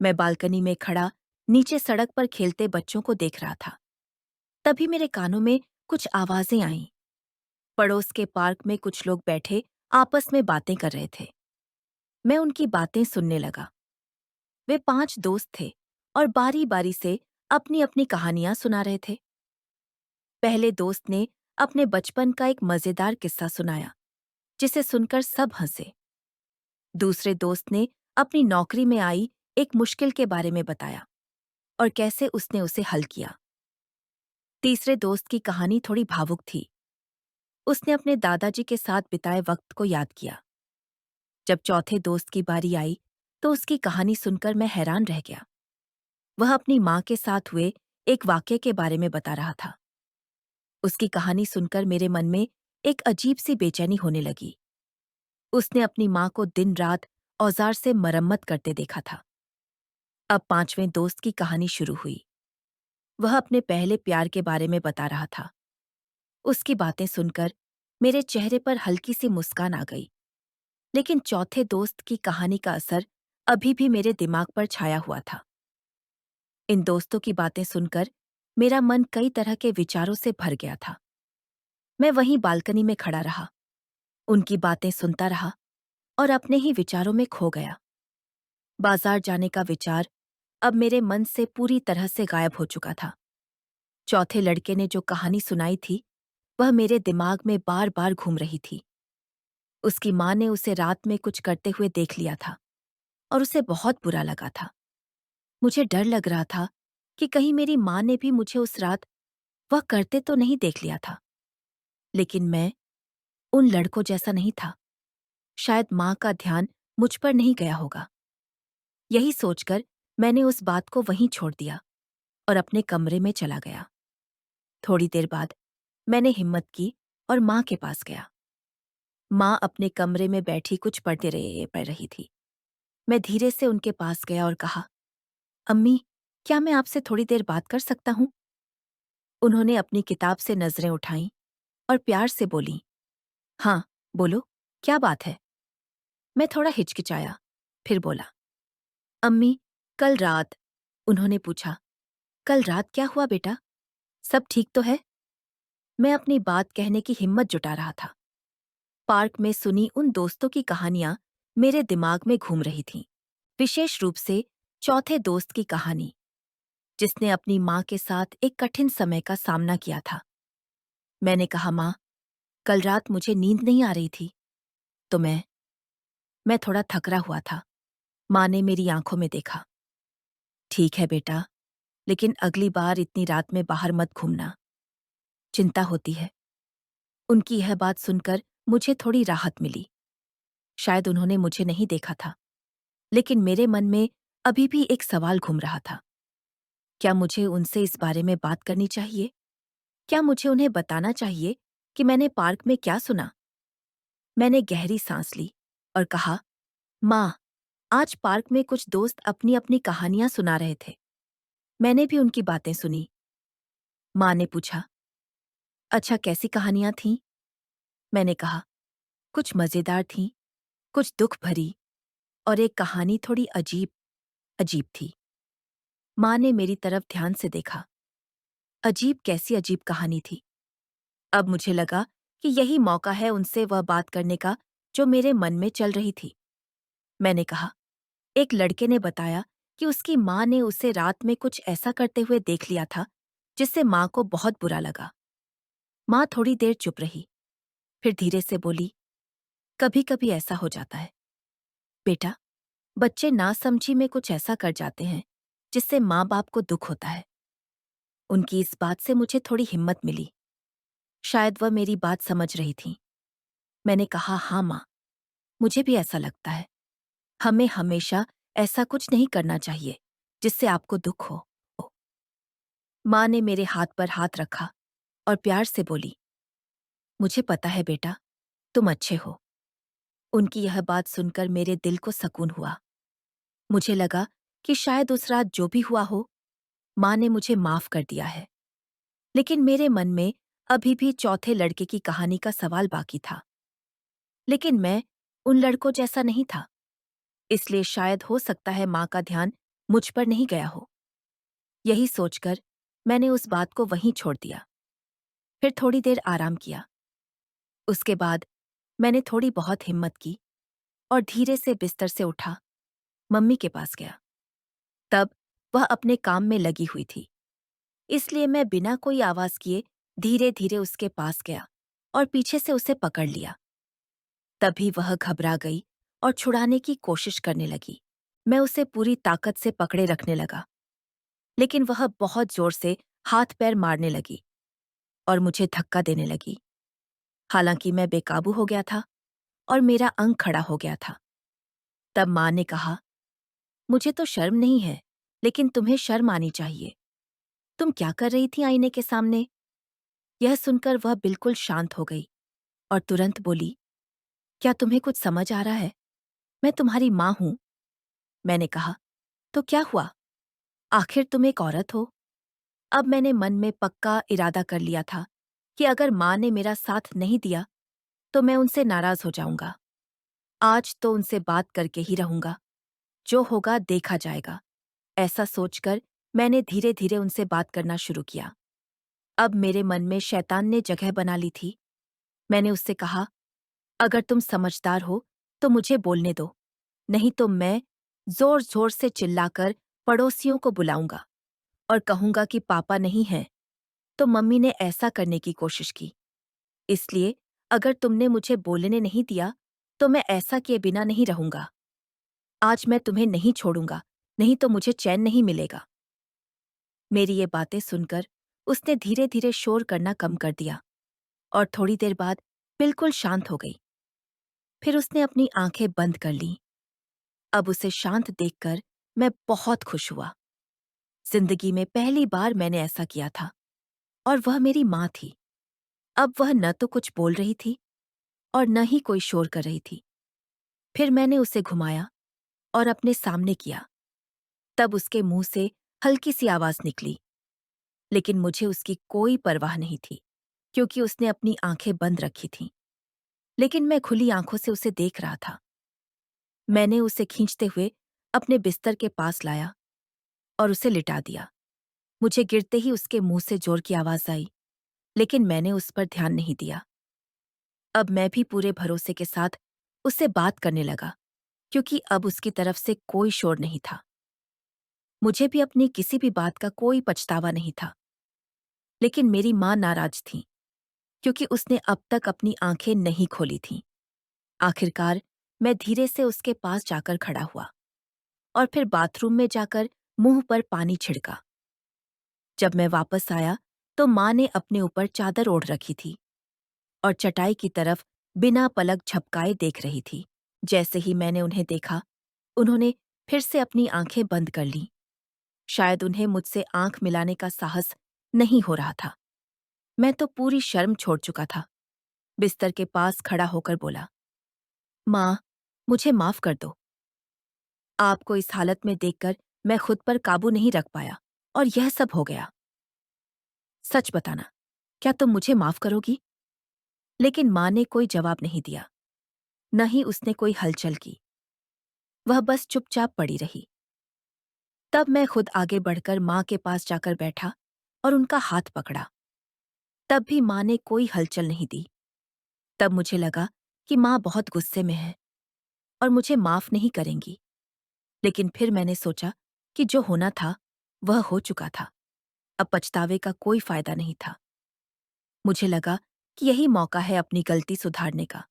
मैं बालकनी में खड़ा नीचे सड़क पर खेलते बच्चों को देख रहा था। तभी मेरे कानों में कुछ आवाजें आईं। पड़ोस के पार्क में कुछ लोग बैठे आपस में बातें कर रहे थे। मैं उनकी बातें सुनने लगा। वे 5 दोस्त थे और बारी-बारी से अपनी-अपनी कहानियां सुना रहे थे। पहले दोस्त ने अपने बचपन का एक मजेदार किस्सा सुनाया, जिसे सुनकर सब हंसे। दूसरे दोस्त ने अपनी नौकरी में आई एक मुश्किल के बारे में बताया और कैसे उसने उसे हल किया। तीसरे दोस्त की कहानी थोड़ी भावुक थी। उसने अपने दादाजी के साथ बिताए वक्त को याद किया। जब चौथे दोस्त की बारी आई, तो उसकी कहानी सुनकर मैं हैरान रह गया। वह अपनी माँ के साथ हुए एक वाक़ये के बारे में बता रहा था। उसकी कहानी सुनकर मेरे मन में एक अजीब सी बेचैनी होने लगी। उसने अपनी माँ को दिन-रात औजार से मरम्मत करते देखा था। अब 5वें दोस्त की कहानी शुरू हुई। वह अपने पहले प्यार के बारे में बता रहा था। उसकी बातें सुनकर मेरे चेहरे पर हल्की सी मुस्कान आ गई। लेकिन चौथे दोस्त की कहानी का असर अभी भी मेरे दिमाग पर छाया हुआ था। इन दोस्तों की बातें सुनकर मेरा मन कई तरह के विचारों से भर गया था। मैं वहीं बालकनी में खड़ा रहा, उनकी बातें सुनता रहा और अपने ही विचारों में खो गया। बाजार जाने का विचार अब मेरे मन से पूरी तरह से गायब हो चुका था। चौथे लड़के ने जो कहानी सुनाई थी, वह मेरे दिमाग में बार-बार घूम रही थी। उसकी माँ ने उसे रात में कुछ करते हुए देख लिया था और उसे बहुत बुरा लगा था। मुझे डर लग रहा था कि कहीं मेरी माँ ने भी मुझे उस रात वह करते तो नहीं देख लिया था। लेकिन मैं उन लड़कों जैसा नहीं था। शायद माँ का ध्यान मुझ पर नहीं गया होगा। यही सोचकर मैंने उस बात को वहीं छोड़ दिया और अपने कमरे में चला गया। थोड़ी देर बाद मैंने हिम्मत की और माँ के पास गया। माँ अपने कमरे में बैठी कुछ पढ़ रही थी। मैं धीरे से उनके पास गया और कहा, अम्मी, क्या मैं आपसे थोड़ी देर बात कर सकता हूँ? उन्होंने अपनी किताब से नजरें उठाईं और प्यार से बोलीं, हाँ, बोलो, क्या बात है? मैं थोड़ा हिचकिचाया, फिर बोला, अम्मी, कल रात। उन्होंने पूछा, कल रात क्या हुआ बेटा? सब ठीक तो है? मैं अपनी बात कहने की हिम्मत जुटा रहा था। पार्क में सुनी उन दोस्तों की कहानियां मेरे दिमाग में घूम रही थीं, विशेष रूप से चौथे दोस्त की कहानी, जिसने अपनी माँ के साथ एक कठिन समय का सामना किया था। मैंने कहा, माँ, कल रात मुझे नींद नहीं आ रही थी, तो मैं थोड़ा थकरा हुआ था। माँ ने मेरी आंखों में देखा। ठीक है बेटा, लेकिन अगली बार इतनी रात में बाहर मत घूमना, चिंता होती है। उनकी यह बात सुनकर मुझे थोड़ी राहत मिली। शायद उन्होंने मुझे नहीं देखा था, लेकिन मेरे मन में अभी भी एक सवाल घूम रहा था। क्या मुझे उनसे इस बारे में बात करनी चाहिए? क्या मुझे उन्हें बताना चाहिए कि मैंने पार्क में क्या सुना? मैंने गहरी सांस ली और कहा, माँ, आज पार्क में कुछ दोस्त अपनी-अपनी कहानियां सुना रहे थे। मैंने भी उनकी बातें सुनी। माँ ने पूछा, अच्छा, कैसी कहानियां थीं? मैंने कहा, कुछ मजेदार थीं, कुछ दुख भरी और एक कहानी थोड़ी अजीब अजीब थी। माँ ने मेरी तरफ ध्यान से देखा। अजीब कैसी अजीब कहानी थी? अब मुझे लगा कि यही मौका है उनसे वह बात करने का जो मेरे मन में चल रही थी। मैंने कहा, एक लड़के ने बताया कि उसकी माँ ने उसे रात में कुछ ऐसा करते हुए देख लिया था, जिससे माँ को बहुत बुरा लगा। माँ थोड़ी देर चुप रही, फिर धीरे से बोली, कभी-कभी ऐसा हो जाता है बेटा, बच्चे नासमझी में कुछ ऐसा कर जाते हैं, जिससे माँ-बाप को दुख होता है। उनकी इस बात से मुझे थोड़ी हिम्मत मिली। शायद वह मेरी बात समझ रही थीं। मैंने कहा, हाँ माँ, मुझे भी ऐसा लगता है। हमें हमेशा ऐसा कुछ नहीं करना चाहिए, जिससे आपको दुख हो। माँ ने मेरे हाथ पर हाथ रखा और प्यार से बोली, मुझे पता है बेटा, तुम अच्छे हो। उनकी यह बात सुनकर मेरे दिल को सुकून हुआ। मुझे लगा कि शायद उस रात जो भी हुआ हो, माँ ने मुझे माफ कर दिया है। लेकिन मेरे मन में अभी भी चौथे लड़के की कहानी का सवाल बाकी था। लेकिन मैं उन लड़कों जैसा नहीं था, इसलिए शायद हो सकता है माँ का ध्यान मुझ पर नहीं गया हो। यही सोचकर मैंने उस बात को वहीं छोड़ दिया। फिर थोड़ी देर आराम किया। उसके बाद मैंने थोड़ी बहुत हिम्मत की और धीरे से बिस्तर से उठा, मम्मी के पास गया। तब वह अपने काम में लगी हुई थी, इसलिए मैं बिना कोई आवाज किए धीरे धीरे उसके पास गया और पीछे से उसे पकड़ लिया। तभी वह घबरा गई और छुड़ाने की कोशिश करने लगी। मैं उसे पूरी ताकत से पकड़े रखने लगा, लेकिन वह बहुत जोर से हाथ पैर मारने लगी और मुझे धक्का देने लगी। हालांकि मैं बेकाबू हो गया था और मेरा अंग खड़ा हो गया था। तब माँ ने कहा, मुझे तो शर्म नहीं है, लेकिन तुम्हें शर्म आनी चाहिए। तुम क्या कर रही थी आईने के सामने? यह सुनकर वह बिल्कुल शांत हो गई और तुरंत बोली, क्या तुम्हें कुछ समझ आ रहा है? मैं तुम्हारी माँ हूँ। मैंने कहा, तो क्या हुआ? आखिर तुम एक औरत हो। अब मैंने मन में पक्का इरादा कर लिया था कि अगर माँ ने मेरा साथ नहीं दिया तो मैं उनसे नाराज हो जाऊंगा। आज तो उनसे बात करके ही रहूंगा। जो होगा देखा जाएगा। ऐसा सोचकर मैंने धीरे धीरे उनसे बात करना शुरू किया। अब मेरे मन में शैतान ने जगह बना ली थी। मैंने उससे कहा, अगर तुम समझदार हो तो मुझे बोलने दो, नहीं तो मैं जोर जोर से चिल्लाकर पड़ोसियों को बुलाऊंगा और कहूंगा कि पापा नहीं हैं। तो मम्मी ने ऐसा करने की कोशिश की। इसलिए अगर तुमने मुझे बोलने नहीं दिया तो मैं ऐसा किए बिना नहीं रहूंगा। आज मैं तुम्हें नहीं छोड़ूंगा, नहीं तो मुझे चैन नहीं मिलेगा। मेरी ये बातें सुनकर उसने धीरे धीरे शोर करना कम कर दिया और थोड़ी देर बाद बिल्कुल शांत हो गई। फिर उसने अपनी आंखें बंद कर लीं। अब उसे शांत देखकर मैं बहुत खुश हुआ। जिंदगी में पहली बार मैंने ऐसा किया था और वह मेरी माँ थी। अब वह न तो कुछ बोल रही थी और न ही कोई शोर कर रही थी। फिर मैंने उसे घुमाया और अपने सामने किया। तब उसके मुंह से हल्की सी आवाज निकली, लेकिन मुझे उसकी कोई परवाह नहीं थी, क्योंकि उसने अपनी आंखें बंद रखी थीं। लेकिन मैं खुली आंखों से उसे देख रहा था। मैंने उसे खींचते हुए अपने बिस्तर के पास लाया और उसे लिटा दिया। मुझे गिरते ही उसके मुंह से जोर की आवाज आई, लेकिन मैंने उस पर ध्यान नहीं दिया। अब मैं भी पूरे भरोसे के साथ उससे बात करने लगा, क्योंकि अब उसकी तरफ से कोई शोर नहीं था। मुझे भी अपनी किसी भी बात का कोई पछतावा नहीं था। लेकिन मेरी माँ नाराज थी, क्योंकि उसने अब तक अपनी आंखें नहीं खोली थीं। आखिरकार मैं धीरे से उसके पास जाकर खड़ा हुआ और फिर बाथरूम में जाकर मुंह पर पानी छिड़का। जब मैं वापस आया तो माँ ने अपने ऊपर चादर ओढ़ रखी थी और चटाई की तरफ बिना पलक झपकाए देख रही थी। जैसे ही मैंने उन्हें देखा, उन्होंने फिर से अपनी आंखें बंद कर लीं। शायद उन्हें मुझसे आंख मिलाने का साहस नहीं हो रहा था। मैं तो पूरी शर्म छोड़ चुका था। बिस्तर के पास खड़ा होकर बोला, माँ, मुझे माफ कर दो। आपको इस हालत में देखकर मैं खुद पर काबू नहीं रख पाया और यह सब हो गया। सच बताना, क्या तुम मुझे माफ करोगी? लेकिन माँ ने कोई जवाब नहीं दिया, न ही उसने कोई हलचल की। वह बस चुपचाप पड़ी रही। तब मैं खुद आगे बढ़कर माँ के पास जाकर बैठा और उनका हाथ पकड़ा। तब भी माँ ने कोई हलचल नहीं दी। तब मुझे लगा कि माँ बहुत गुस्से में है और मुझे माफ नहीं करेंगी। लेकिन फिर मैंने सोचा कि जो होना था वह हो चुका था। अब पछतावे का कोई फायदा नहीं था। मुझे लगा कि यही मौका है अपनी गलती सुधारने का।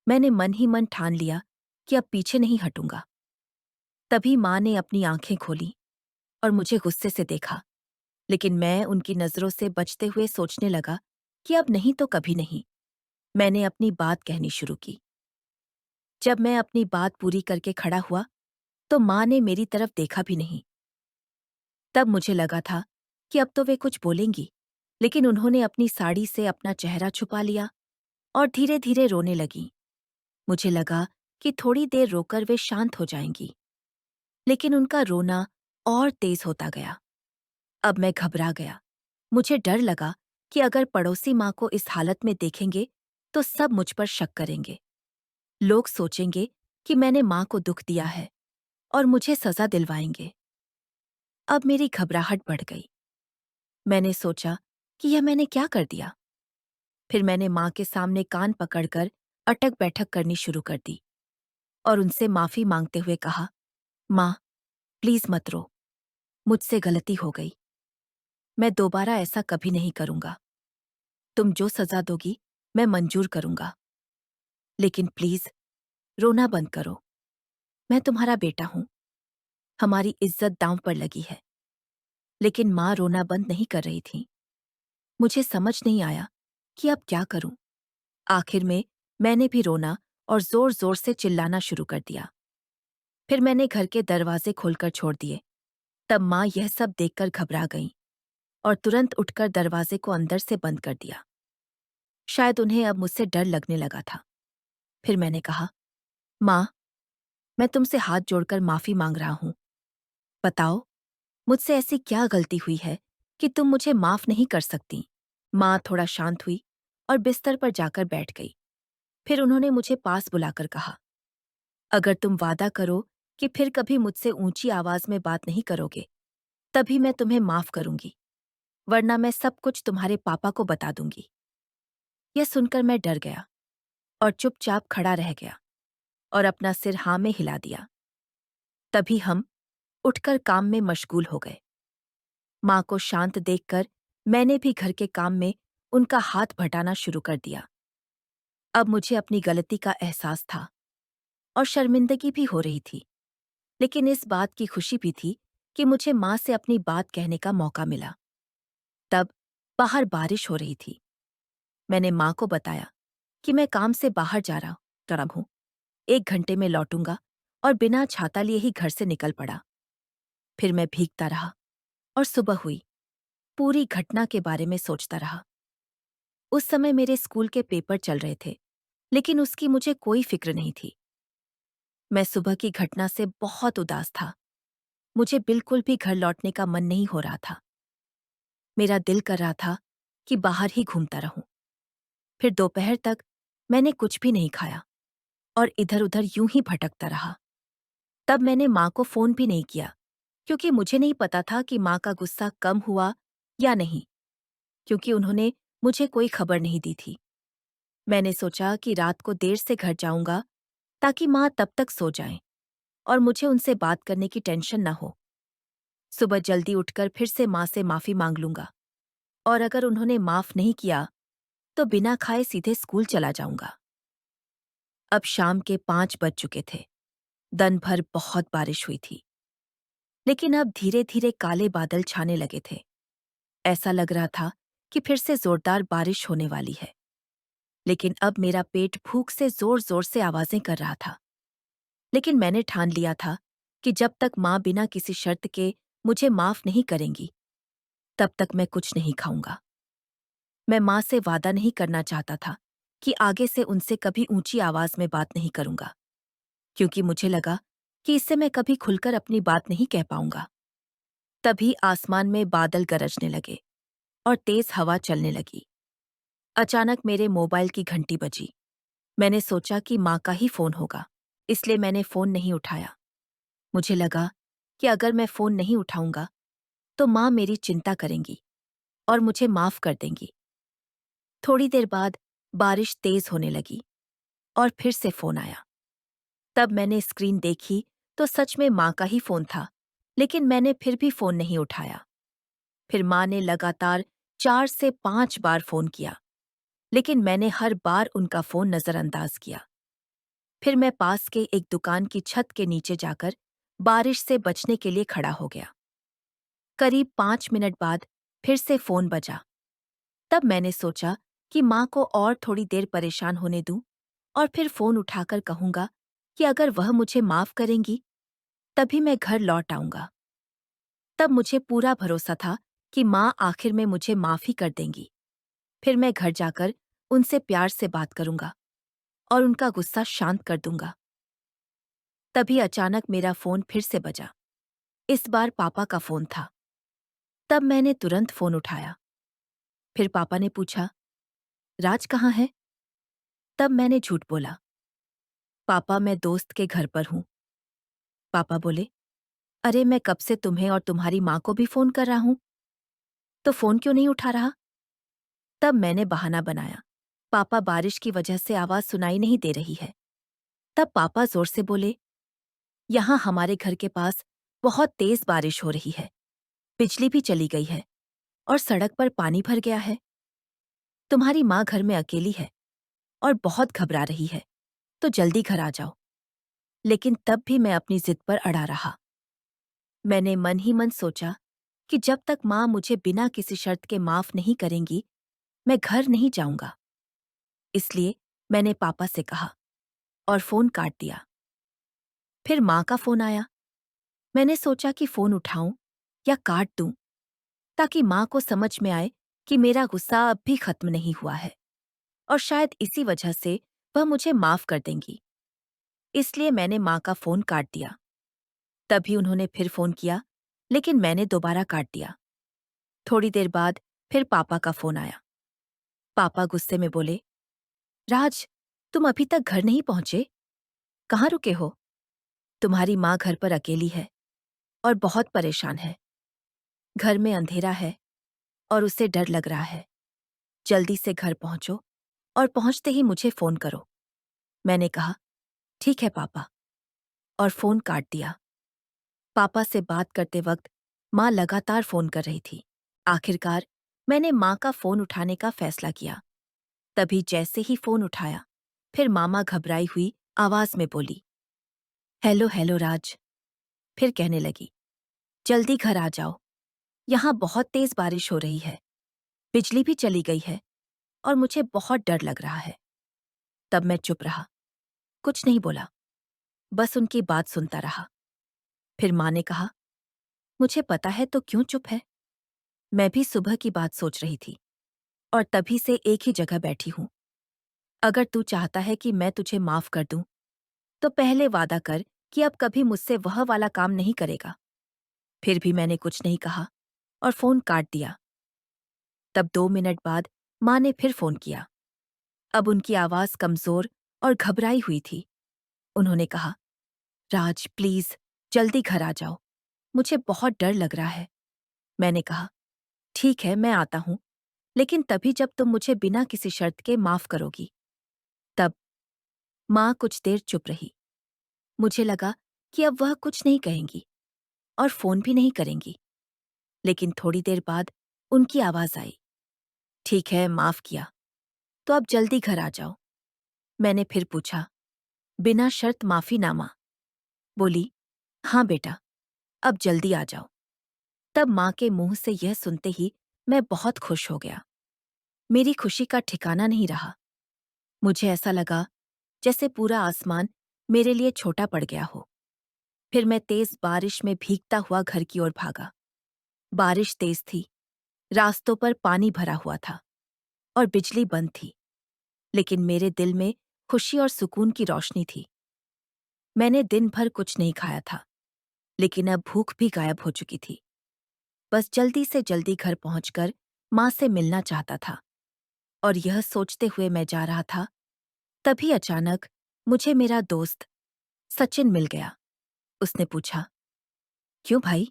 मैंने मन ही मन ठान लिया कि अब पीछे नहीं हटूंगा। तभी माँ ने अपनी आंखें खोली और मुझे गुस्से से देखा, लेकिन मैं उनकी नजरों से बचते हुए सोचने लगा कि अब नहीं तो कभी नहीं। मैंने अपनी बात कहनी शुरू की। जब मैं अपनी बात पूरी करके खड़ा हुआ तो माँ ने मेरी तरफ देखा भी नहीं। तब मुझे लगा था कि अब तो वे कुछ बोलेंगी, लेकिन उन्होंने अपनी साड़ी से अपना चेहरा छुपा लिया और धीरे धीरे रोने लगी। मुझे लगा कि थोड़ी देर रोकर वे शांत हो जाएंगी, लेकिन उनका रोना और तेज होता गया। अब मैं घबरा गया। मुझे डर लगा कि अगर पड़ोसी माँ को इस हालत में देखेंगे तो सब मुझ पर शक करेंगे। लोग सोचेंगे कि मैंने माँ को दुख दिया है और मुझे सजा दिलवाएंगे। अब मेरी घबराहट बढ़ गई। मैंने सोचा कि यह मैंने क्या कर दिया। फिर मैंने माँ के सामने कान पकड़कर अटक बैठक करनी शुरू कर दी और उनसे माफी मांगते हुए कहा, माँ, प्लीज मत रो, मुझसे गलती हो गई। मैं दोबारा ऐसा कभी नहीं करूंगा। तुम जो सजा दोगी मैं मंजूर करूंगा, लेकिन प्लीज रोना बंद करो। मैं तुम्हारा बेटा हूं, हमारी इज्जत दांव पर लगी है। लेकिन माँ रोना बंद नहीं कर रही थी। मुझे समझ नहीं आया कि अब क्या करूं। आखिर में मैंने भी रोना और जोर जोर से चिल्लाना शुरू कर दिया। फिर मैंने घर के दरवाजे खोलकर छोड़ दिए। तब माँ यह सब देखकर घबरा गईं और तुरंत उठकर दरवाजे को अंदर से बंद कर दिया। शायद उन्हें अब मुझसे डर लगने लगा था। फिर मैंने कहा, माँ, मैं तुमसे हाथ जोड़कर माफी मांग रहा हूं। बताओ, मुझसे ऐसी क्या गलती हुई है कि तुम मुझे माफ नहीं कर सकती। माँ थोड़ा शांत हुई और बिस्तर पर जाकर बैठ गई। फिर उन्होंने मुझे पास बुलाकर कहा, अगर तुम वादा करो कि फिर कभी मुझसे ऊंची आवाज में बात नहीं करोगे, तभी मैं तुम्हें माफ करूंगी, वरना मैं सब कुछ तुम्हारे पापा को बता दूंगी। यह सुनकर मैं डर गया और चुपचाप खड़ा रह गया और अपना सिर हाँ में हिला दिया। तभी हम उठकर काम में मशगूल हो गए। माँ को शांत देखकर मैंने भी घर के काम में उनका हाथ बटाना शुरू कर दिया। अब मुझे अपनी गलती का एहसास था और शर्मिंदगी भी हो रही थी, लेकिन इस बात की खुशी भी थी कि मुझे माँ से अपनी बात कहने का मौका मिला। तब बाहर बारिश हो रही थी। मैंने माँ को बताया कि मैं काम से बाहर जा रहा हूँ, 1 घंटे में लौटूंगा, और बिना छाता लिए ही घर से निकल पड़ा। फिर मैं भीगता रहा और सुबह हुई। पूरी घटना के बारे में सोचता रहा। उस समय मेरे स्कूल के पेपर चल रहे थे, लेकिन उसकी मुझे कोई फिक्र नहीं थी। मैं सुबह की घटना से बहुत उदास था। मुझे बिल्कुल भी घर लौटने का मन नहीं हो रहा था। मेरा दिल कर रहा था कि बाहर ही घूमता रहूं। फिर दोपहर तक मैंने कुछ भी नहीं खाया और इधर-उधर यूं ही भटकता रहा। तब मैंने माँ को फोन भी नहीं किया, क्योंकि मुझे नहीं पता था कि माँ का गुस्सा कम हुआ या नहीं, क्योंकि उन्होंने मुझे कोई खबर नहीं दी थी। मैंने सोचा कि रात को देर से घर जाऊंगा ताकि माँ तब तक सो जाएं और मुझे उनसे बात करने की टेंशन न हो। सुबह जल्दी उठकर फिर से माँ से माफी मांग लूंगा, और अगर उन्होंने माफ नहीं किया तो बिना खाए सीधे स्कूल चला जाऊंगा। अब शाम के 5 बज चुके थे। दिन भर बहुत बारिश हुई थी, लेकिन अब धीरे धीरे काले बादल छाने लगे थे। ऐसा लग रहा था कि फिर से जोरदार बारिश होने वाली है। लेकिन अब मेरा पेट भूख से जोर जोर से आवाजें कर रहा था। लेकिन मैंने ठान लिया था कि जब तक माँ बिना किसी शर्त के मुझे माफ नहीं करेंगी, तब तक मैं कुछ नहीं खाऊंगा। मैं माँ से वादा नहीं करना चाहता था कि आगे से उनसे कभी ऊंची आवाज में बात नहीं करूंगा, क्योंकि मुझे लगा कि इससे मैं कभी खुलकर अपनी बात नहीं कह पाऊंगा। तभी आसमान में बादल गरजने लगे और तेज हवा चलने लगी। अचानक मेरे मोबाइल की घंटी बजी। मैंने सोचा कि माँ का ही फोन होगा, इसलिए मैंने फोन नहीं उठाया। मुझे लगा कि अगर मैं फोन नहीं उठाऊंगा तो माँ मेरी चिंता करेंगी और मुझे माफ कर देंगी। थोड़ी देर बाद बारिश तेज होने लगी और फिर से फोन आया। तब मैंने स्क्रीन देखी तो सच में माँ का ही फोन था, लेकिन मैंने फिर भी फोन नहीं उठाया। फिर माँ ने लगातार 4 से 5 बार फोन किया, लेकिन मैंने हर बार उनका फोन नजरअंदाज किया। फिर मैं पास के एक दुकान की छत के नीचे जाकर बारिश से बचने के लिए खड़ा हो गया। करीब 5 मिनट बाद फिर से फोन बजा। तब मैंने सोचा कि माँ को और थोड़ी देर परेशान होने दूं और फिर फोन उठाकर कहूंगा कि अगर वह मुझे माफ करेंगी, तभी मैं घर लौट आऊंगा। तब मुझे पूरा भरोसा था कि माँ आखिर में मुझे माफ ही कर देंगी। फिर मैं घर जाकर उनसे प्यार से बात करूंगा और उनका गुस्सा शांत कर दूंगा। तभी अचानक मेरा फोन फिर से बजा। इस बार पापा का फोन था। तब मैंने तुरंत फोन उठाया। फिर पापा ने पूछा, राज कहाँ है? तब मैंने झूठ बोला, पापा, मैं दोस्त के घर पर हूँ। पापा बोले, अरे मैं कब से तुम्हें और तुम्हारी माँ को भी फोन कर रहा हूं, तो फोन क्यों नहीं उठा रहा? तब मैंने बहाना बनाया, पापा बारिश की वजह से आवाज सुनाई नहीं दे रही है। तब पापा जोर से बोले, यहाँ हमारे घर के पास बहुत तेज बारिश हो रही है, बिजली भी चली गई है और सड़क पर पानी भर गया है। तुम्हारी माँ घर में अकेली है और बहुत घबरा रही है, तो जल्दी घर आ जाओ। लेकिन तब भी मैं अपनी जिद पर अड़ा रहा। मैंने मन ही मन सोचा कि जब तक माँ मुझे बिना किसी शर्त के माफ नहीं करेंगी, मैं घर नहीं जाऊंगा। इसलिए मैंने पापा से कहा और फोन काट दिया। फिर माँ का फोन आया। मैंने सोचा कि फोन उठाऊं या काट दूं, ताकि माँ को समझ में आए कि मेरा गुस्सा अब भी खत्म नहीं हुआ है और शायद इसी वजह से वह मुझे माफ कर देंगी। इसलिए मैंने माँ का फोन काट दिया। तभी उन्होंने फिर फोन किया, लेकिन मैंने दोबारा काट दिया। थोड़ी देर बाद फिर पापा का फोन आया। पापा गुस्से में बोले, राज, तुम अभी तक घर नहीं पहुंचे? कहाँ रुके हो? तुम्हारी माँ घर पर अकेली है और बहुत परेशान है। घर में अंधेरा है और उसे डर लग रहा है। जल्दी से घर पहुंचो और पहुंचते ही मुझे फोन करो। मैंने कहा, ठीक है पापा, और फोन काट दिया। पापा से बात करते वक्त माँ लगातार फोन कर रही थी। आखिरकार मैंने माँ का फोन उठाने का फैसला किया। तभी जैसे ही फोन उठाया, फिर मामा घबराई हुई आवाज में बोली, हेलो हेलो राज। फिर कहने लगी, जल्दी घर आ जाओ, यहाँ बहुत तेज बारिश हो रही है, बिजली भी चली गई है और मुझे बहुत डर लग रहा है। तब मैं चुप रहा, कुछ नहीं बोला, बस उनकी बात सुनता रहा। फिर माँ ने कहा, मुझे पता है तो क्यों चुप है? मैं भी सुबह की बात सोच रही थी और तभी से एक ही जगह बैठी हूँ। अगर तू चाहता है कि मैं तुझे माफ कर दूं, तो पहले वादा कर कि अब कभी मुझसे वह वाला काम नहीं करेगा। फिर भी मैंने कुछ नहीं कहा और फोन काट दिया। तब 2 मिनट बाद माँ ने फिर फोन किया। अब उनकी आवाज कमजोर और घबराई हुई थी। उन्होंने कहा, राज प्लीज, जल्दी घर आ जाओ, मुझे बहुत डर लग रहा है। मैंने कहा, ठीक है मैं आता हूँ, लेकिन तभी जब तुम मुझे बिना किसी शर्त के माफ करोगी। तब माँ कुछ देर चुप रही। मुझे लगा कि अब वह कुछ नहीं कहेंगी और फोन भी नहीं करेंगी। लेकिन थोड़ी देर बाद उनकी आवाज आई, ठीक है माफ किया, तो अब जल्दी घर आ जाओ। मैंने फिर पूछा, बिना शर्त माफीनामा? बोली, हाँ बेटा, अब जल्दी आ जाओ। तब माँ के मुंह से यह सुनते ही मैं बहुत खुश हो गया। मेरी खुशी का ठिकाना नहीं रहा। मुझे ऐसा लगा जैसे पूरा आसमान मेरे लिए छोटा पड़ गया हो। फिर मैं तेज बारिश में भीगता हुआ घर की ओर भागा। बारिश तेज थी, रास्तों पर पानी भरा हुआ था और बिजली बंद थी, लेकिन मेरे दिल में खुशी और सुकून की रोशनी थी। मैंने दिन भर कुछ नहीं खाया था, लेकिन अब भूख भी गायब हो चुकी थी। बस जल्दी से जल्दी घर पहुंचकर माँ से मिलना चाहता था। और यह सोचते हुए मैं जा रहा था, तभी अचानक मुझे मेरा दोस्त सचिन मिल गया। उसने पूछा, क्यों भाई,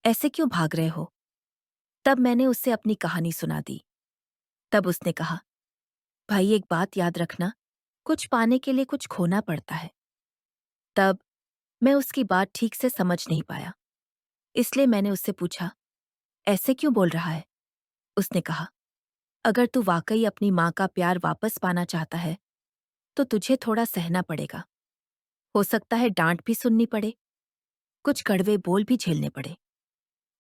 ऐसे क्यों भाग रहे हो? तब मैंने उसे अपनी कहानी सुना दी। तब उसने कहा, भाई एक बात याद रखना, कुछ पाने के लिए कुछ खोना पड़ता है। तब मैं उसकी बात ठीक से समझ नहीं पाया, इसलिए मैंने उससे पूछा, ऐसे क्यों बोल रहा है? उसने कहा, अगर तू वाकई अपनी माँ का प्यार वापस पाना चाहता है, तो तुझे थोड़ा सहना पड़ेगा। हो सकता है डांट भी सुननी पड़े, कुछ कड़वे बोल भी झेलने पड़े,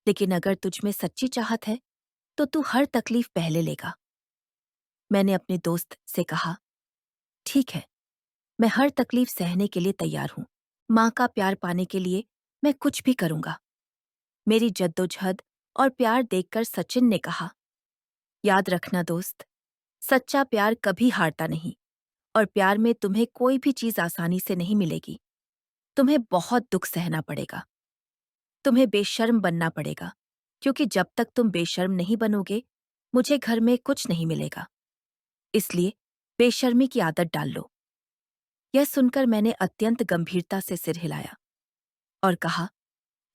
लेकिन अगर तुझ में सच्ची चाहत है, तो तू हर तकलीफ पहले लेगा। मैंने अपने दोस्त से कहा, ठीक है, मैं हर तकलीफ सहने के लिए तैयार हूँ। माँ का प्यार पाने के लिए मैं कुछ भी करूंगा। मेरी जद्दोजहद और प्यार देखकर सचिन ने कहा, याद रखना दोस्त, सच्चा प्यार कभी हारता नहीं और प्यार में तुम्हें कोई भी चीज आसानी से नहीं मिलेगी। तुम्हें बहुत दुख सहना पड़ेगा, तुम्हें बेशर्म बनना पड़ेगा, क्योंकि जब तक तुम बेशर्म नहीं बनोगे, मुझे घर में कुछ नहीं मिलेगा। इसलिए बेशर्मी की आदत डाल लो। यह सुनकर मैंने अत्यंत गंभीरता से सिर हिलाया और कहा,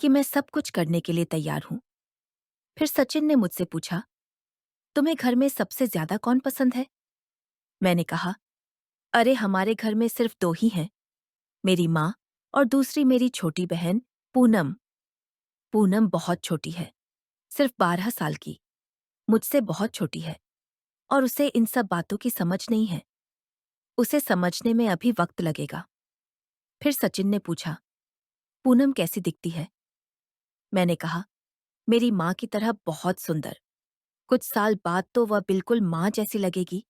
कि मैं सब कुछ करने के लिए तैयार हूं। फिर सचिन ने मुझसे पूछा, तुम्हें घर में सबसे ज्यादा कौन पसंद है? मैंने कहा, अरे हमारे घर में सिर्फ दो ही हैं, मेरी माँ और दूसरी मेरी छोटी बहन पूनम। पूनम बहुत छोटी है, सिर्फ 12 साल की, मुझसे बहुत छोटी है और उसे इन सब बातों की समझ नहीं है। उसे समझने में अभी वक्त लगेगा। फिर सचिन ने पूछा, पूनम कैसी दिखती है? मैंने कहा, मेरी माँ की तरह बहुत सुंदर। कुछ साल बाद तो वह बिल्कुल माँ जैसी लगेगी।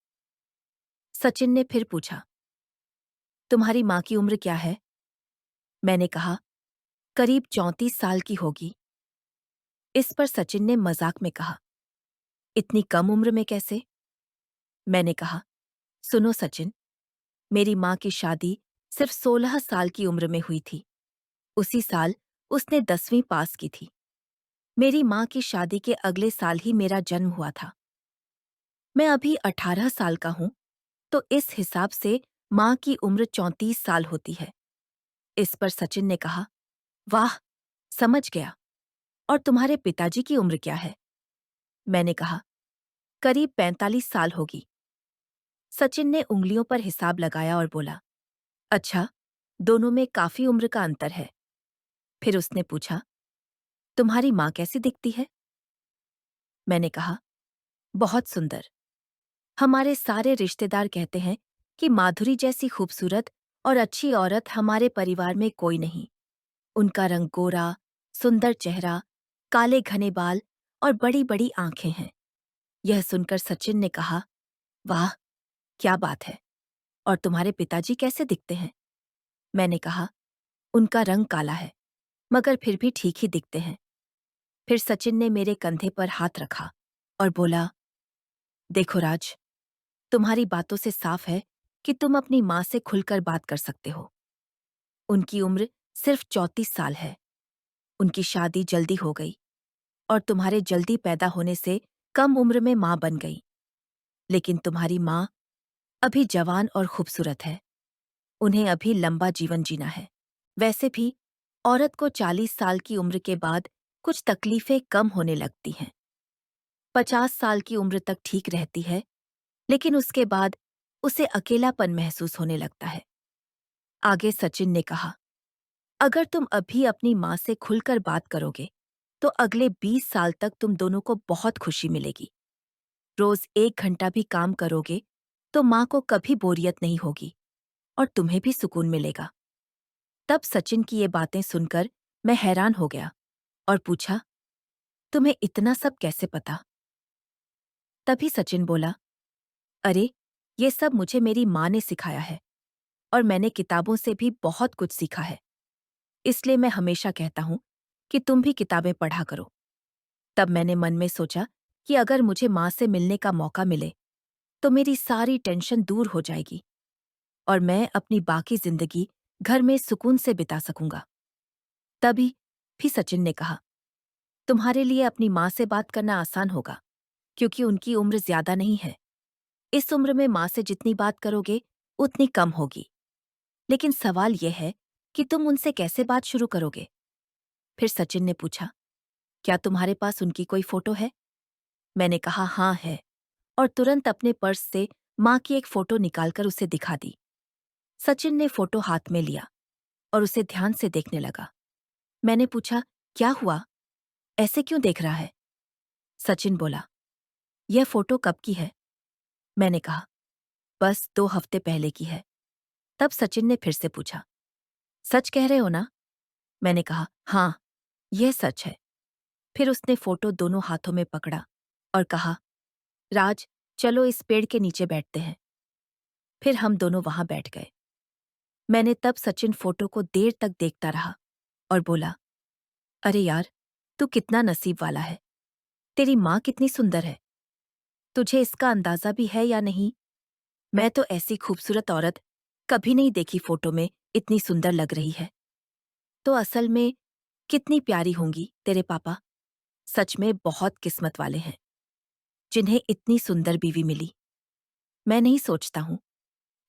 सचिन ने फिर पूछा, तुम्हारी माँ की उम्र क्या है? मैंने कहा, करीब 34 साल की होगी। इस पर सचिन ने मजाक में कहा, इतनी कम उम्र में कैसे? मैंने कहा, सुनो सचिन, मेरी माँ की शादी सिर्फ 16 साल की उम्र में हुई थी। उसी साल उसने 10वीं पास की थी। मेरी माँ की शादी के अगले साल ही मेरा जन्म हुआ था। मैं अभी 18 साल का हूँ, तो इस हिसाब से माँ की उम्र 34 साल होती है। इस पर सचिन ने कहा, वाह, समझ गया। और तुम्हारे पिताजी की उम्र क्या है? मैंने कहा, करीब 45 साल होगी। सचिन ने उंगलियों पर हिसाब लगाया और बोला, अच्छा, दोनों में काफी उम्र का अंतर है। फिर उसने पूछा, तुम्हारी माँ कैसी दिखती है? मैंने कहा, बहुत सुंदर। हमारे सारे रिश्तेदार कहते हैं कि माधुरी जैसी खूबसूरत और अच्छी औरत हमारे परिवार में कोई नहीं। उनका रंग गोरा, सुंदर चेहरा, काले घने बाल और बड़ी-बड़ी आंखें हैं। यह सुनकर सचिन ने कहा, वाह, क्या बात है। और तुम्हारे पिताजी कैसे दिखते हैं? मैंने कहा, उनका रंग काला है, मगर फिर भी ठीक ही दिखते हैं। फिर सचिन ने मेरे कंधे पर हाथ रखा और बोला, देखो राज, तुम्हारी बातों से साफ है कि तुम अपनी माँ से खुलकर बात कर सकते हो। उनकी उम्र सिर्फ 34 साल है। उनकी शादी जल्दी हो गई और तुम्हारे जल्दी पैदा होने से कम उम्र में माँ बन गई। लेकिन तुम्हारी माँ अभी जवान और खूबसूरत है। उन्हें अभी लंबा जीवन जीना है। वैसे भी औरत को 40 साल की उम्र के बाद कुछ तकलीफें कम होने लगती हैं। 50 साल की उम्र तक ठीक रहती है, लेकिन उसके बाद उसे अकेलापन महसूस होने लगता है। आगे सचिन ने कहा, अगर तुम अभी अपनी माँ से खुलकर बात करोगे, तो अगले 20 साल तक तुम दोनों को बहुत खुशी मिलेगी। रोज 1 घंटा भी काम करोगे, तो माँ को कभी बोरियत नहीं होगी और तुम्हें भी सुकून मिलेगा। तब सचिन की ये बातें सुनकर मैं हैरान हो गया और पूछा, तुम्हें इतना सब कैसे पता? तभी सचिन बोला, अरे, ये सब मुझे मेरी माँ ने सिखाया है और मैंने किताबों से भी बहुत कुछ सीखा है। इसलिए मैं हमेशा कहता हूँ कि तुम भी किताबें पढ़ा करो। तब मैंने मन में सोचा कि अगर मुझे माँ से मिलने का मौका मिले, तो मेरी सारी टेंशन दूर हो जाएगी और मैं अपनी बाकी जिंदगी घर में सुकून से बिता सकूंगा। तभी भी सचिन ने कहा, तुम्हारे लिए अपनी माँ से बात करना आसान होगा, क्योंकि उनकी उम्र ज्यादा नहीं है। इस उम्र में माँ से जितनी बात करोगे, उतनी कम होगी। लेकिन सवाल यह है कि तुम उनसे कैसे बात शुरू करोगे? फिर सचिन ने पूछा, क्या तुम्हारे पास उनकी कोई फोटो है? मैंने कहा, हाँ है, और तुरंत अपने पर्स से माँ की एक फोटो निकालकर उसे दिखा दी। सचिन ने फोटो हाथ में लिया और उसे ध्यान से देखने लगा। मैंने पूछा, क्या हुआ? ऐसे क्यों देख रहा है? सचिन बोला, यह फोटो कब की है? मैंने कहा, बस 2 हफ्ते पहले की है। तब सचिन ने फिर से पूछा, सच कह रहे हो ना? मैंने कहा, हाँ, यह सच है। फिर उसने फोटो दोनों हाथों में पकड़ा और कहा, राज, चलो इस पेड़ के नीचे बैठते हैं। फिर हम दोनों वहां बैठ गए। मैंने तब सचिन फोटो को देर तक देखता रहा और बोला, अरे यार, तू कितना नसीब वाला है। तेरी माँ कितनी सुंदर है। तुझे इसका अंदाजा भी है या नहीं? मैं तो ऐसी खूबसूरत औरत कभी नहीं देखी, फोटो में इतनी सुंदर लग रही है। तो असल में कितनी प्यारी होंगी तेरे पापा। सच में बहुत किस्मत वाले हैं, जिन्हें इतनी सुंदर बीवी मिली। मैं नहीं सोचता हूँ,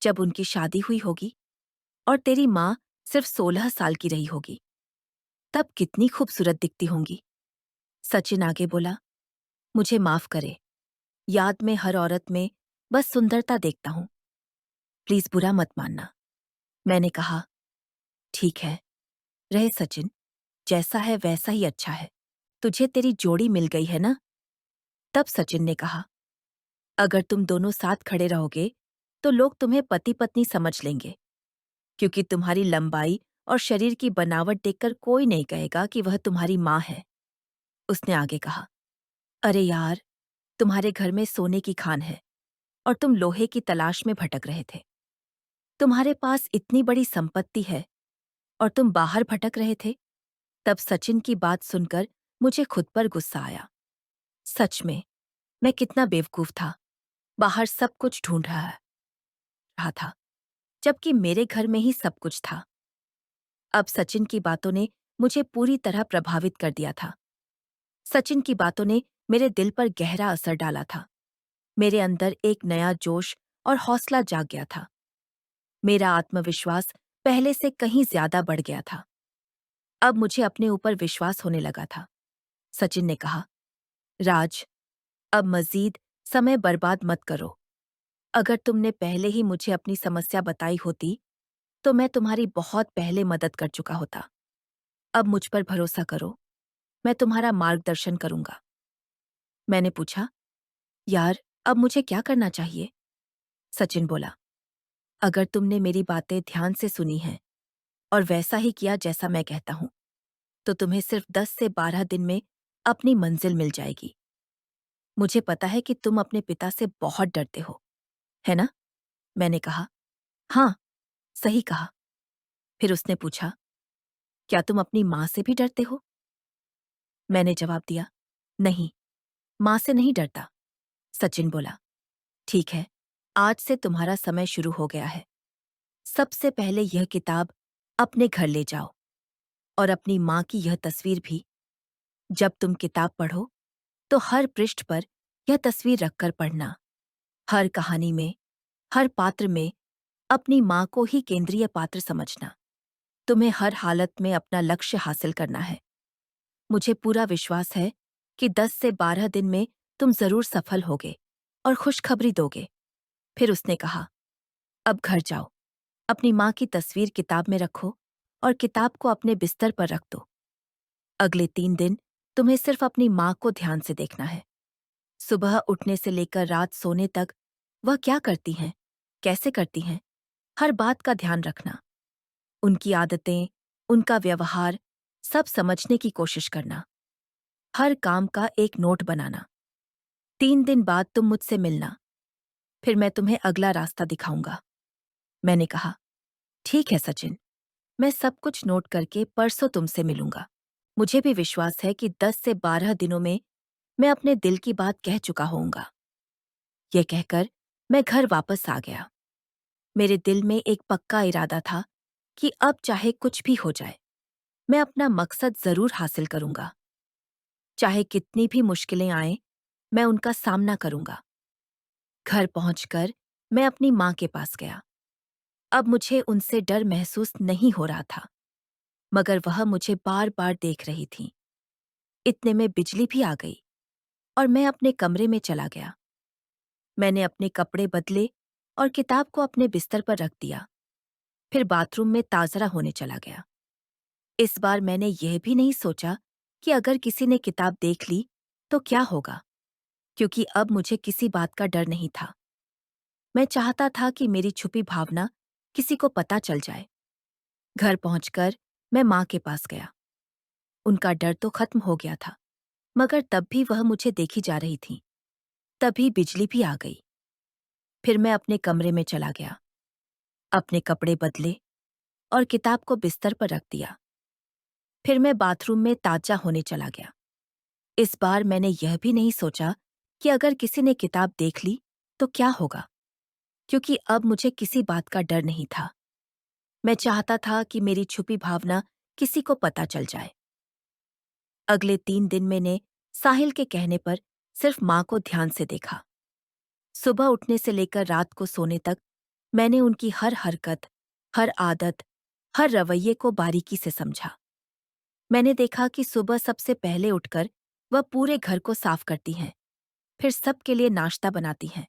जब उनकी शादी हुई होगी और तेरी माँ सिर्फ 16 साल की रही होगी, तब कितनी खूबसूरत दिखती होंगी। सचिन आगे बोला, मुझे माफ करे, याद में हर औरत में बस सुंदरता देखता हूं। प्लीज बुरा मत मानना। मैंने कहा, ठीक है, रहे सचिन, जैसा है वैसा ही अच्छा है। तुझे तेरी जोड़ी मिल गई है ना? तब सचिन ने कहा, अगर तुम दोनों साथ खड़े रहोगे तो लोग तुम्हें पति पत्नी समझ लेंगे, क्योंकि तुम्हारी लंबाई और शरीर की बनावट देखकर कोई नहीं कहेगा कि वह तुम्हारी माँ है। उसने आगे कहा, अरे यार, तुम्हारे घर में सोने की खान है और तुम लोहे की तलाश में भटक रहे थे। तुम्हारे पास इतनी बड़ी संपत्ति है और तुम बाहर भटक रहे थे। तब सचिन की बात सुनकर मुझे खुद पर गुस्सा आया। सच में, मैं कितना बेवकूफ था। बाहर सब कुछ ढूंढ रहा था, जबकि मेरे घर में ही सब कुछ था। अब सचिन की बातों ने मुझे पूरी तरह प्रभावित कर दिया था। सचिन की बातों ने मेरे दिल पर गहरा असर डाला था। मेरे अंदर एक नया जोश और हौसला जाग गया था। मेरा आत्मविश्वास पहले से कहीं ज्यादा बढ़ गया था। अब मुझे अपने ऊपर विश्वास होने लगा था। सचिन ने कहा, राज, अब मजीद समय बर्बाद मत करो। अगर तुमने पहले ही मुझे अपनी समस्या बताई होती तो मैं तुम्हारी बहुत पहले मदद कर चुका होता। अब मुझ पर भरोसा करो, मैं तुम्हारा मार्गदर्शन करूंगा। मैंने पूछा, यार, अब मुझे क्या करना चाहिए? सचिन बोला, अगर तुमने मेरी बातें ध्यान से सुनी हैं और वैसा ही किया जैसा मैं कहता हूं, तो तुम्हें सिर्फ 10 से 12 दिन में अपनी मंजिल मिल जाएगी। मुझे पता है कि तुम अपने पिता से बहुत डरते हो, है ना? मैंने कहा, हाँ, सही कहा। फिर उसने पूछा, क्या तुम अपनी माँ से भी डरते हो? मैंने जवाब दिया, नहीं, माँ से नहीं डरता। सचिन बोला, ठीक है, आज से तुम्हारा समय शुरू हो गया है। सबसे पहले यह किताब अपने घर ले जाओ और अपनी माँ की यह तस्वीर भी। जब तुम किताब पढ़ो तो हर पृष्ठ पर यह तस्वीर रखकर पढ़ना। हर कहानी में, हर पात्र में अपनी माँ को ही केंद्रीय पात्र समझना। तुम्हें हर हालत में अपना लक्ष्य हासिल करना है। मुझे पूरा विश्वास है कि 10 से 12 दिन में तुम जरूर सफल होगे और खुशखबरी दोगे। फिर उसने कहा, अब घर जाओ, अपनी माँ की तस्वीर किताब में रखो और किताब को अपने बिस्तर पर रख दो। अगले 3 दिन तुम्हें सिर्फ अपनी माँ को ध्यान से देखना है। सुबह उठने से लेकर रात सोने तक वह क्या करती हैं, कैसे करती हैं, हर बात का ध्यान रखना। उनकी आदतें, उनका व्यवहार सब समझने की कोशिश करना। हर काम का एक नोट बनाना। 3 दिन बाद तुम मुझसे मिलना, फिर मैं तुम्हें अगला रास्ता दिखाऊंगा। मैंने कहा, ठीक है सचिन, मैं सब कुछ नोट करके परसों तुमसे मिलूंगा। मुझे भी विश्वास है कि 10 से 12 दिनों में मैं अपने दिल की बात कह चुका होऊंगा। यह कहकर मैं घर वापस आ गया। मेरे दिल में एक पक्का इरादा था कि अब चाहे कुछ भी हो जाए, मैं अपना मकसद जरूर हासिल करूंगा। चाहे कितनी भी मुश्किलें आएं, मैं उनका सामना करूंगा। घर पहुंचकर मैं अपनी माँ के पास गया। अब मुझे उनसे डर महसूस नहीं हो रहा था, मगर वह मुझे बार बार देख रही थीं। इतने में बिजली भी आ गई और मैं अपने कमरे में चला गया। मैंने अपने कपड़े बदले और किताब को अपने बिस्तर पर रख दिया। फिर बाथरूम में ताजरा होने चला गया। इस बार मैंने यह भी नहीं सोचा कि अगर किसी ने किताब देख ली तो क्या होगा, क्योंकि अब मुझे किसी बात का डर नहीं था। मैं चाहता था कि मेरी छुपी भावना किसी को पता चल जाए। घर पहुंचकर मैं माँ के पास गया। उनका डर तो खत्म हो गया था, मगर तब भी वह मुझे देखी जा रही थीं। तभी बिजली भी आ गई। फिर मैं अपने कमरे में चला गया, अपने कपड़े बदले और किताब को बिस्तर पर रख दिया। फिर मैं बाथरूम में ताजा होने चला गया। इस बार मैंने यह भी नहीं सोचा कि अगर किसी ने किताब देख ली तो क्या होगा, क्योंकि अब मुझे किसी बात का डर नहीं था। मैं चाहता था कि मेरी छुपी भावना किसी को पता चल जाए। अगले 3 दिन मैंने साहिल के कहने पर सिर्फ माँ को ध्यान से देखा। सुबह उठने से लेकर रात को सोने तक मैंने उनकी हर हरकत, हर आदत, हर रवैये को बारीकी से समझा। मैंने देखा कि सुबह सबसे पहले उठकर वह पूरे घर को साफ करती हैं, फिर सबके लिए नाश्ता बनाती हैं।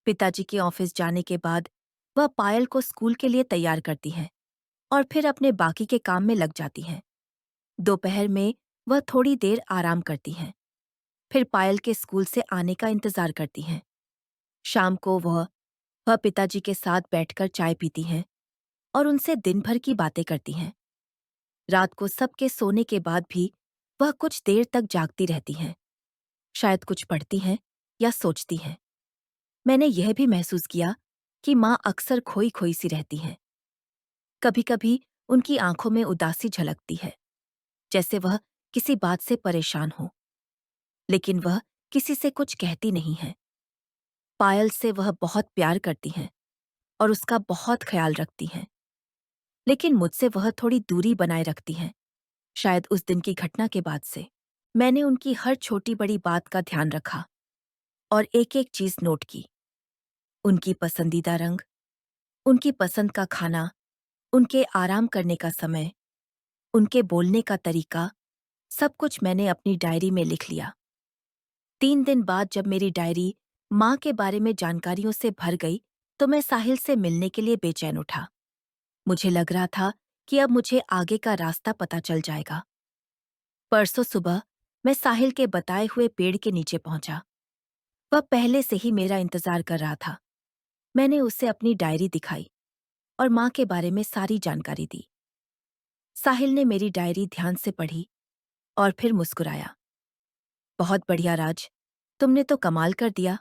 पिताजी के ऑफिस जाने के बाद वह पायल को स्कूल के लिए तैयार करती हैं और फिर अपने बाकी के काम में लग जाती हैं। दोपहर में वह थोड़ी देर आराम करती हैं, फिर पायल के स्कूल से आने का इंतजार करती हैं। शाम को वह पिताजी के साथ बैठकर चाय पीती हैं और उनसे दिन भर की बातें करती हैं। रात को सबके सोने के बाद भी वह कुछ देर तक जागती रहती हैं, शायद कुछ पढ़ती हैं या सोचती हैं। मैंने यह भी महसूस किया कि माँ अक्सर खोई-खोई सी रहती हैं। कभी-कभी उनकी आंखों में उदासी झलकती है, जैसे वह किसी बात से परेशान हो, लेकिन वह किसी से कुछ कहती नहीं है। पायल से वह बहुत प्यार करती हैं और उसका बहुत ख्याल रखती हैं, लेकिन मुझसे वह थोड़ी दूरी बनाए रखती हैं। शायद उस दिन की घटना के बाद से मैंने उनकी हर छोटी-बड़ी बात का ध्यान रखा और एक-एक चीज नोट की। उनकी पसंदीदा रंग, उनकी पसंद का खाना, उनके आराम करने का समय, उनके बोलने का तरीका, सब कुछ मैंने अपनी डायरी में लिख लिया। 3 दिन बाद जब मेरी डायरी माँ के बारे में जानकारियों से भर गई, तो मैं साहिल से मिलने के लिए बेचैन उठा। मुझे लग रहा था कि अब मुझे आगे का रास्ता पता चल जाएगा। परसों सुबह मैं साहिल के बताए हुए पेड़ के नीचे पहुंचा। वह पहले से ही मेरा इंतजार कर रहा था। मैंने उसे अपनी डायरी दिखाई और माँ के बारे में सारी जानकारी दी। साहिल ने मेरी डायरी ध्यान से पढ़ी और फिर मुस्कुराया। बहुत बढ़िया राज, तुमने तो कमाल कर दिया।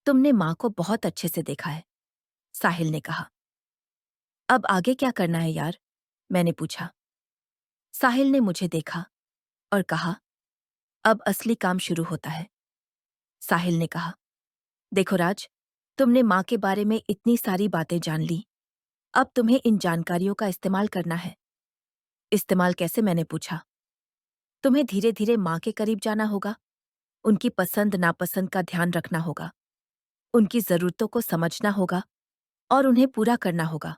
तुमने माँ को बहुत अच्छे से देखा है, साहिल ने कहा। अब आगे क्या करना है यार? मैंने पूछा। साहिल ने मुझे देखा और कहा, अब असली काम शुरू होता है। साहिल ने कहा, देखो राज, तुमने माँ के बारे में इतनी सारी बातें जान ली। अब तुम्हें इन जानकारियों का इस्तेमाल करना है। इस्तेमाल कैसे? मैंने पूछा। तुम्हें धीरे धीरे माँ के करीब जाना होगा, उनकी पसंद नापसंद का ध्यान रखना होगा, उनकी जरूरतों को समझना होगा और उन्हें पूरा करना होगा,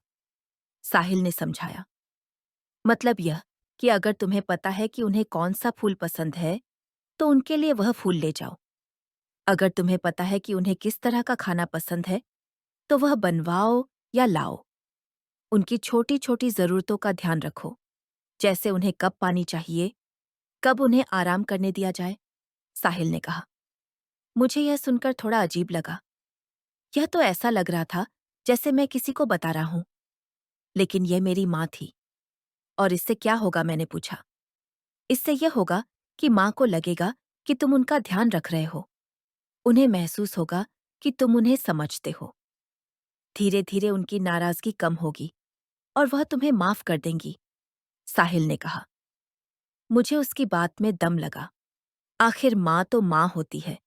साहिल ने समझाया। मतलब यह कि अगर तुम्हें पता है कि उन्हें कौन सा फूल पसंद है, तो उनके लिए वह फूल ले जाओ। अगर तुम्हें पता है कि उन्हें किस तरह का खाना पसंद है, तो वह बनवाओ या लाओ। उनकी छोटी छोटी जरूरतों का ध्यान रखो, जैसे उन्हें कब पानी चाहिए, कब उन्हें आराम करने दिया जाए, साहिल ने कहा। मुझे यह सुनकर थोड़ा अजीब लगा। यह तो ऐसा लग रहा था जैसे मैं किसी को बता रहा हूं, लेकिन यह मेरी माँ थी। और इससे क्या होगा? मैंने पूछा। इससे यह होगा कि माँ को लगेगा कि तुम उनका ध्यान रख रहे हो। उन्हें महसूस होगा कि तुम उन्हें समझते हो। धीरे धीरे उनकी नाराजगी कम होगी और वह तुम्हें माफ कर देंगी, साहिल ने कहा। मुझे उसकी बात में दम लगा। आखिर माँ तो माँ होती है,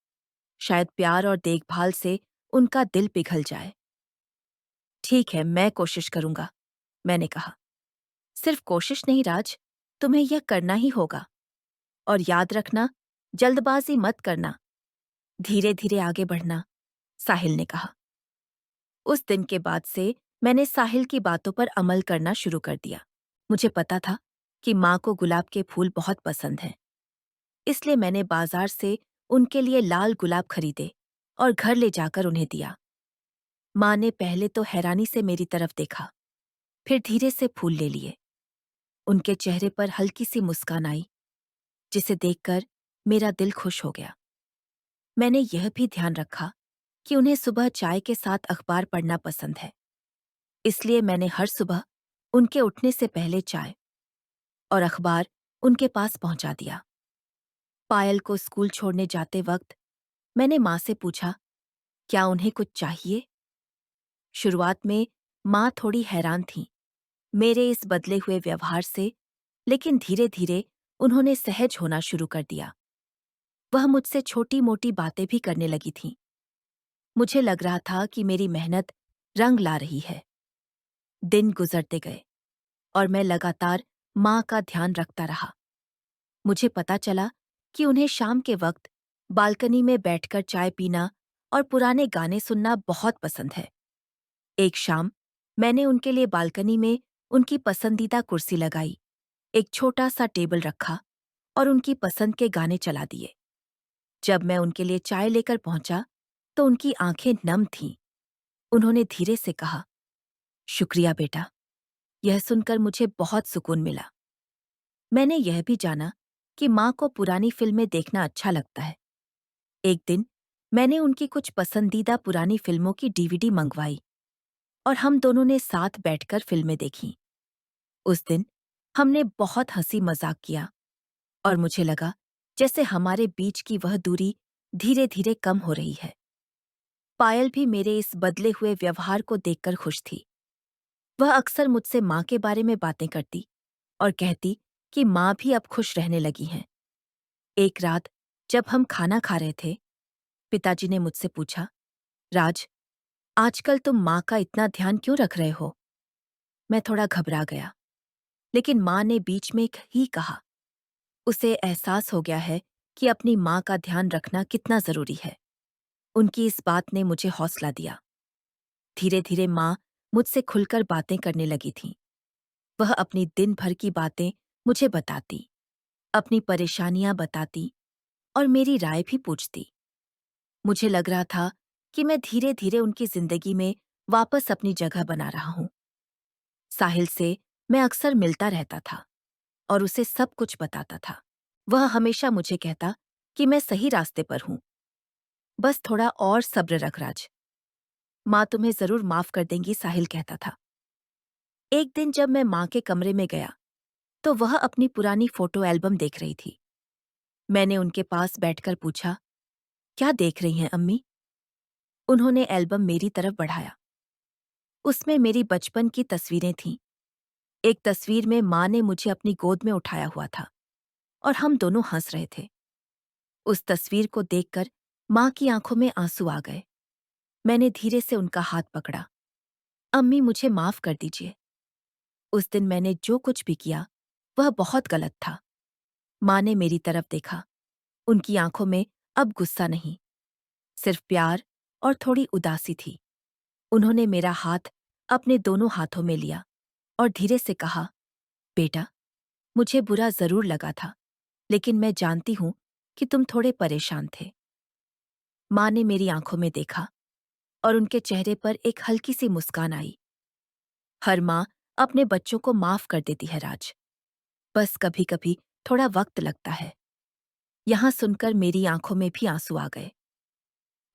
शायद प्यार और देखभाल से उनका दिल पिघल जाए। ठीक है, मैं कोशिश करूंगा, मैंने कहा। सिर्फ कोशिश नहीं राज, तुम्हें यह करना ही होगा। और याद रखना, जल्दबाजी मत करना, धीरे धीरे आगे बढ़ना, साहिल ने कहा। उस दिन के बाद से मैंने साहिल की बातों पर अमल करना शुरू कर दिया। मुझे पता था कि माँ को गुलाब के फूल बहुत पसंद हैं, इसलिए मैंने बाजार से उनके लिए लाल गुलाब खरीदे और घर ले जाकर उन्हें दिया। माँ ने पहले तो हैरानी से मेरी तरफ देखा, फिर धीरे से फूल ले लिए। उनके चेहरे पर हल्की सी मुस्कान आई, जिसे देखकर मेरा दिल खुश हो गया। मैंने यह भी ध्यान रखा कि उन्हें सुबह चाय के साथ अखबार पढ़ना पसंद है, इसलिए मैंने हर सुबह उनके उठने से पहले चाय और अखबार उनके पास पहुंचा दिया। पायल को स्कूल छोड़ने जाते वक्त मैंने माँ से पूछा, क्या उन्हें कुछ चाहिए? शुरुआत में माँ थोड़ी हैरान थीं मेरे इस बदले हुए व्यवहार से, लेकिन धीरे धीरे उन्होंने सहज होना शुरू कर दिया। वह मुझसे छोटी-मोटी बातें भी करने लगी थीं। मुझे लग रहा था कि मेरी मेहनत रंग ला रही है। दिन गुजरते गए और मैं लगातार माँ का ध्यान रखता रहा। मुझे पता चला कि उन्हें शाम के वक्त बालकनी में बैठकर चाय पीना और पुराने गाने सुनना बहुत पसंद है। एक शाम मैंने उनके लिए बालकनी में उनकी पसंदीदा कुर्सी लगाई एक छोटा सा टेबल रखा और उनकी पसंद के गाने चला दिए। जब मैं उनके लिए चाय लेकर पहुंचा तो उनकी आंखें नम थीं। उन्होंने धीरे से कहा, शुक्रिया बेटा। यह सुनकर मुझे बहुत सुकून मिला। मैंने यह भी जाना कि माँ को पुरानी फिल्में देखना अच्छा लगता है। एक दिन मैंने उनकी कुछ पसंदीदा पुरानी फिल्मों की डीवीडी मंगवाई और हम दोनों ने साथ बैठकर फिल्में देखीं। उस दिन हमने बहुत हंसी मजाक किया और मुझे लगा जैसे हमारे बीच की वह दूरी धीरे धीरे कम हो रही है। पायल भी मेरे इस बदले हुए व्यवहार को देखकर खुश थी। वह अक्सर मुझसे माँ के बारे में बातें करती और कहती कि माँ भी अब खुश रहने लगी हैं। एक रात जब हम खाना खा रहे थे, पिताजी ने मुझसे पूछा, राज, आजकल तुम माँ का इतना ध्यान क्यों रख रहे हो? मैं थोड़ा घबरा गया, लेकिन माँ ने बीच में ही कहा, उसे एहसास हो गया है कि अपनी माँ का ध्यान रखना कितना जरूरी है। उनकी इस बात ने मुझे हौसला दिया। धीरे धीरे माँ मुझसे खुलकर बातें करने लगी थी। वह अपनी दिन भर की बातें मुझे बताती, अपनी परेशानियां बताती और मेरी राय भी पूछती। मुझे लग रहा था कि मैं धीरे धीरे उनकी जिंदगी में वापस अपनी जगह बना रहा हूं। साहिल से मैं अक्सर मिलता रहता था और उसे सब कुछ बताता था। वह हमेशा मुझे कहता कि मैं सही रास्ते पर हूं, बस थोड़ा और सब्र रख राज। माँ तुम्हें जरूर माफ कर देंगी, साहिल कहता था। एक दिन जब मैं माँ के कमरे में गया तो वह अपनी पुरानी फोटो एल्बम देख रही थी। मैंने उनके पास बैठकर पूछा, क्या देख रही हैं अम्मी? उन्होंने एल्बम मेरी तरफ बढ़ाया। उसमें मेरी बचपन की तस्वीरें थीं। एक तस्वीर में माँ ने मुझे अपनी गोद में उठाया हुआ था और हम दोनों हंस रहे थे। उस तस्वीर को देखकर माँ की आंखों में आंसू आ गए। मैंने धीरे से उनका हाथ पकड़ा। अम्मी, मुझे माफ कर दीजिए। उस दिन मैंने जो कुछ भी किया वह बहुत गलत था। माँ ने मेरी तरफ देखा। उनकी आंखों में अब गुस्सा नहीं, सिर्फ प्यार और थोड़ी उदासी थी। उन्होंने मेरा हाथ अपने दोनों हाथों में लिया और धीरे से कहा, बेटा, मुझे बुरा जरूर लगा था, लेकिन मैं जानती हूं कि तुम थोड़े परेशान थे। माँ ने मेरी आंखों में देखा और उनके चेहरे पर एक हल्की सी मुस्कान आई। हर माँ अपने बच्चों को माफ कर देती है राज, बस कभी कभी थोड़ा वक्त लगता है। यहां सुनकर मेरी आंखों में भी आंसू आ गए।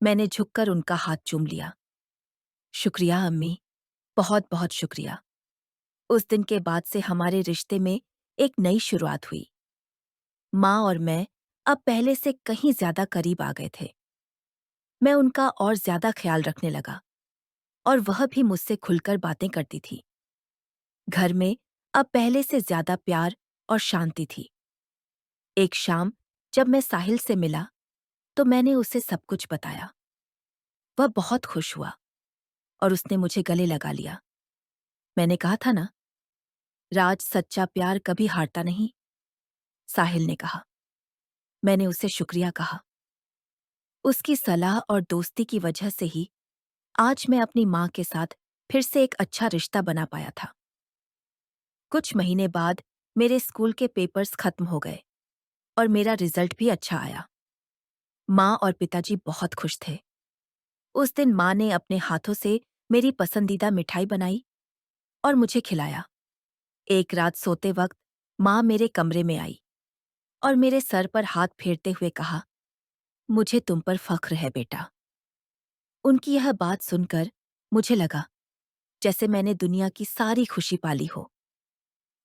मैंने झुककर उनका हाथ चूम लिया। शुक्रिया अम्मी, बहुत बहुत शुक्रिया। उस दिन के बाद से हमारे रिश्ते में एक नई शुरुआत हुई। माँ और मैं अब पहले से कहीं ज्यादा करीब आ गए थे। मैं उनका और ज्यादा ख्याल रखने लगा और वह भी मुझसे खुलकर बातें करती थी। घर में अब पहले से ज्यादा प्यार और शांति थी। एक शाम जब मैं साहिल से मिला तो मैंने उसे सब कुछ बताया। वह बहुत खुश हुआ और उसने मुझे गले लगा लिया। मैंने कहा था ना, राज, सच्चा प्यार कभी हारता नहीं, साहिल ने कहा। मैंने उसे शुक्रिया कहा। उसकी सलाह और दोस्ती की वजह से ही आज मैं अपनी माँ के साथ फिर से एक अच्छा रिश्ता बना पाया था। कुछ महीने बाद मेरे स्कूल के पेपर्स खत्म हो गए और मेरा रिजल्ट भी अच्छा आया। माँ और पिताजी बहुत खुश थे। उस दिन माँ ने अपने हाथों से मेरी पसंदीदा मिठाई बनाई और मुझे खिलाया। एक रात सोते वक्त माँ मेरे कमरे में आई और मेरे सर पर हाथ फेरते हुए कहा, मुझे तुम पर फख्र है बेटा। उनकी यह बात सुनकर मुझे लगा जैसे मैंने दुनिया की सारी खुशी पाली हो।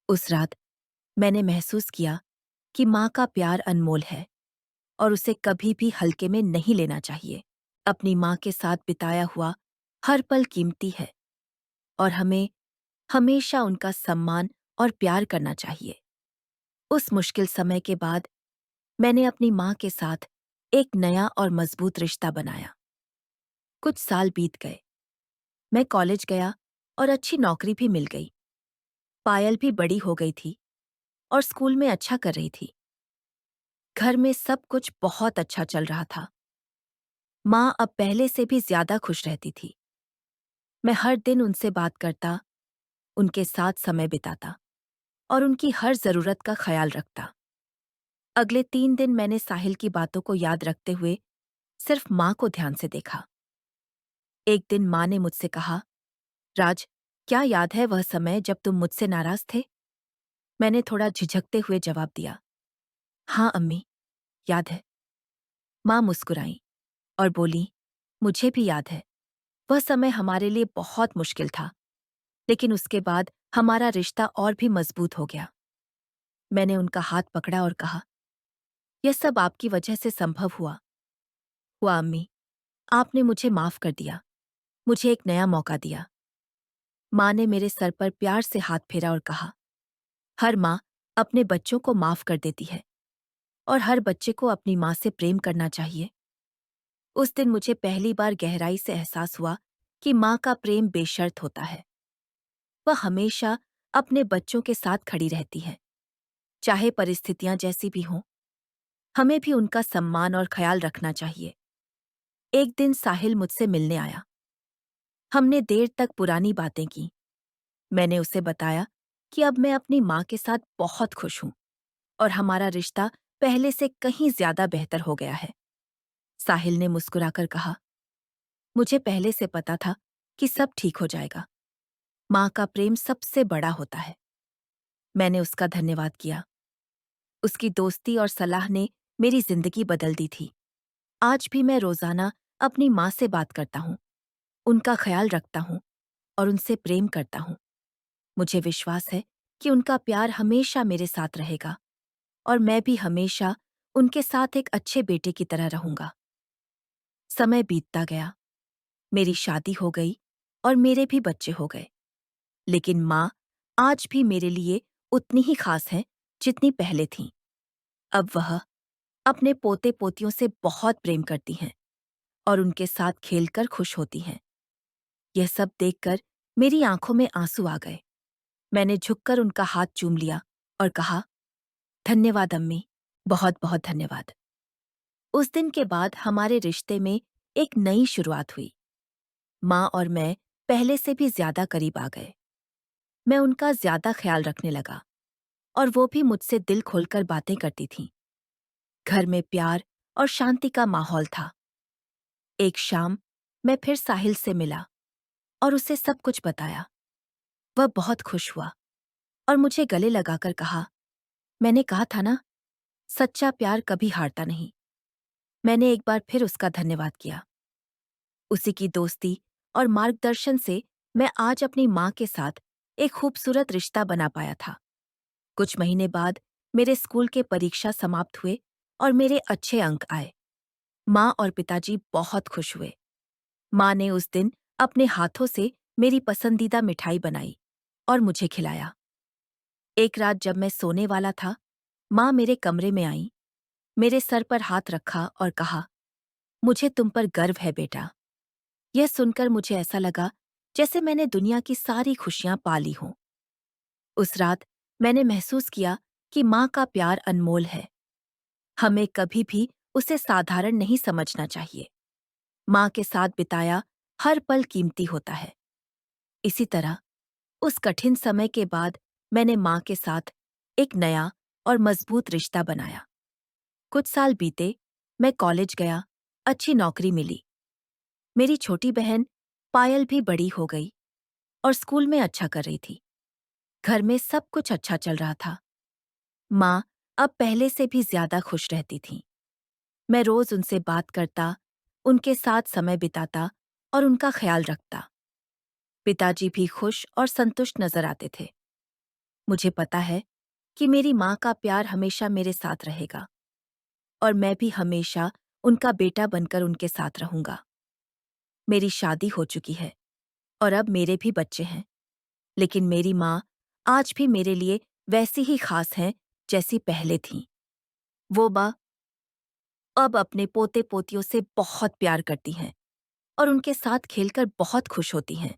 उस रात मैंने महसूस किया कि माँ का प्यार अनमोल है और उसे कभी भी हल्के में नहीं लेना चाहिए। अपनी माँ के साथ बिताया हुआ हर पल कीमती है और हमें हमेशा उनका सम्मान और प्यार करना चाहिए। उस मुश्किल समय के बाद मैंने अपनी माँ के साथ एक नया और मजबूत रिश्ता बनाया। कुछ साल बीत गए। मैं कॉलेज गया और अच्छी नौकरी भी मिल गई। पायल भी बड़ी हो गई थी और स्कूल में अच्छा कर रही थी। घर में सब कुछ बहुत अच्छा चल रहा था। माँ अब पहले से भी ज्यादा खुश रहती थी। मैं हर दिन उनसे बात करता, उनके साथ समय बिताता और उनकी हर जरूरत का ख्याल रखता। अगले 3 दिन मैंने साहिल की बातों को याद रखते हुए सिर्फ माँ को ध्यान से देखा। एक दिन माँ ने मुझसे कहा, राज, क्या याद है वह समय जब तुम मुझसे नाराज थे? मैंने थोड़ा झिझकते हुए जवाब दिया, हाँ अम्मी, याद है। माँ मुस्कुराई और बोली, मुझे भी याद है। वह समय हमारे लिए बहुत मुश्किल था, लेकिन उसके बाद हमारा रिश्ता और भी मजबूत हो गया। मैंने उनका हाथ पकड़ा और कहा, यह सब आपकी वजह से संभव हुआ अम्मी। आपने मुझे माफ कर दिया, मुझे एक नया मौका दिया। माँ ने मेरे सर पर प्यार से हाथ फेरा और कहा, हर माँ अपने बच्चों को माफ कर देती है और हर बच्चे को अपनी माँ से प्रेम करना चाहिए। उस दिन मुझे पहली बार गहराई से एहसास हुआ कि माँ का प्रेम बेशर्त होता है। वह हमेशा अपने बच्चों के साथ खड़ी रहती है, चाहे परिस्थितियां जैसी भी हों। हमें भी उनका सम्मान और ख्याल रखना चाहिए। एक दिन साहिल मुझसे मिलने आया। हमने देर तक पुरानी बातें की। मैंने उसे बताया कि अब मैं अपनी माँ के साथ बहुत खुश हूँ और हमारा रिश्ता पहले से कहीं ज्यादा बेहतर हो गया है। साहिल ने मुस्कुराकर कहा, मुझे पहले से पता था कि सब ठीक हो जाएगा। माँ का प्रेम सबसे बड़ा होता है। मैंने उसका धन्यवाद किया। उसकी दोस्ती और सलाह ने मेरी जिंदगी बदल दी थी। आज भी मैं रोजाना अपनी माँ से बात करता हूँ, उनका ख्याल रखता हूँ और उनसे प्रेम करता हूँ। मुझे विश्वास है कि उनका प्यार हमेशा मेरे साथ रहेगा और मैं भी हमेशा उनके साथ एक अच्छे बेटे की तरह रहूंगा। समय बीतता गया, मेरी शादी हो गई और मेरे भी बच्चे हो गए, लेकिन माँ आज भी मेरे लिए उतनी ही खास है जितनी पहले थी। अब वह अपने पोते पोतियों से बहुत प्रेम करती हैं और उनके साथ खेलकर खुश होती हैं। यह सब देखकर मेरी आंखों में आंसू आ गए। मैंने झुककर उनका हाथ चूम लिया और कहा, धन्यवाद अम्मी, बहुत बहुत धन्यवाद। उस दिन के बाद हमारे रिश्ते में एक नई शुरुआत हुई। माँ और मैं पहले से भी ज्यादा करीब आ गए। मैं उनका ज्यादा ख्याल रखने लगा और वो भी मुझसे दिल खोलकर बातें करती थीं। घर में प्यार और शांति का माहौल था। एक शाम मैं फिर साहिल से मिला और उसे सब कुछ बताया। वह बहुत खुश हुआ और मुझे गले लगाकर कहा, मैंने कहा था ना, सच्चा प्यार कभी हारता नहीं। मैंने एक बार फिर उसका धन्यवाद किया। उसी की दोस्ती और मार्गदर्शन से मैं आज अपनी माँ के साथ एक खूबसूरत रिश्ता बना पाया था। कुछ महीने बाद मेरे स्कूल के परीक्षा समाप्त हुए और मेरे अच्छे अंक आए। माँ और पिताजी बहुत खुश हुए। माँ ने उस दिन अपने हाथों से मेरी पसंदीदा मिठाई बनाई और मुझे खिलाया। एक रात जब मैं सोने वाला था, माँ मेरे कमरे में आई, मेरे सर पर हाथ रखा और कहा, मुझे तुम पर गर्व है बेटा। यह सुनकर मुझे ऐसा लगा जैसे मैंने दुनिया की सारी खुशियां पा ली हों। उस रात मैंने महसूस किया कि माँ का प्यार अनमोल है। हमें कभी भी उसे साधारण नहीं समझना चाहिए। माँ के साथ बिताया हर पल कीमती होता है। इसी तरह उस कठिन समय के बाद मैंने माँ के साथ एक नया और मजबूत रिश्ता बनाया। कुछ साल बीते, मैं कॉलेज गया, अच्छी नौकरी मिली। मेरी छोटी बहन पायल भी बड़ी हो गई और स्कूल में अच्छा कर रही थी। घर में सब कुछ अच्छा चल रहा था। माँ अब पहले से भी ज्यादा खुश रहती थीं। मैं रोज उनसे बात करता, उनके साथ समय बिताता और उनका ख्याल रखता। पिताजी भी खुश और संतुष्ट नजर आते थे। मुझे पता है कि मेरी माँ का प्यार हमेशा मेरे साथ रहेगा और मैं भी हमेशा उनका बेटा बनकर उनके साथ रहूंगा। मेरी शादी हो चुकी है और अब मेरे भी बच्चे हैं, लेकिन मेरी माँ आज भी मेरे लिए वैसी ही खास हैं जैसी पहले थीं। वो माँ अब अपने पोते पोतियों से बहुत प्यार करती हैं और उनके साथ खेलकर बहुत खुश होती हैं।